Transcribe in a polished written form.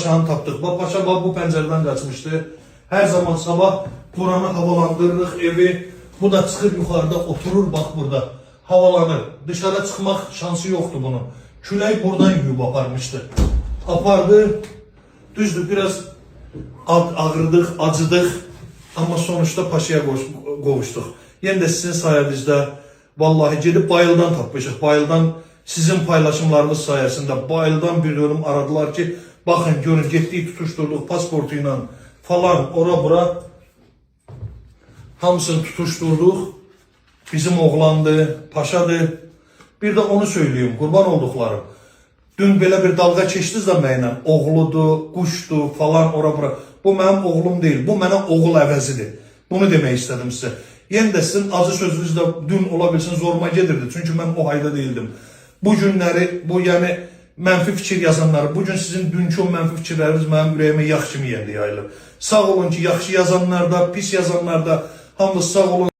paşanı tapdıq. Paşa bu pəncərədən qaçmışdı. Hər zaman sabah buranı havalandırırıq evi. Bu da çıxır yuxarıda oturur, bax burada. Havalanır. Dışarı çıxmaq şansı yoxdur bunun. Külək buradan yuyub aparmışdı. Apardı. Düzdür, biraz ağrıdıq, acıdıq. Amma sonuçta paşaya qovuşduq. Yenə də sizin sayənizdə vallahi gedib Bayıldan tapmışıq. Bayıldan sizin paylaşımlarınız sayəsində Bayıldan bir yorum aradılar ki, baxın görün getdik tutuşturduq pasportu ilə falan ora bura hamısını tutuşturduq. Bizim oğlandı, paşadır. Bir de onu söyleyeyim, kurban olduklarım. Dün belə bir dalga keçdiniz də mənlə, oğludur, quşdur falan ora bura. Bu mənim oğlum deyil, bu mənə oğul əvəzidir. Bunu demək istədim sizə. Yenə də sizin acı sözünüz də dün ola bilsin zoruma gedirdi. Çünki mən o hayda değildim. Bu günləri, bu yəni mənfi fikir yazanları, bugün sizin dünkü o mənfi fikirləriniz mənim ürəyimə yax kimi yayılır. Sağ olun ki, yaxşı yazanlar da, pis yazanlar da, hamınız sağ olun.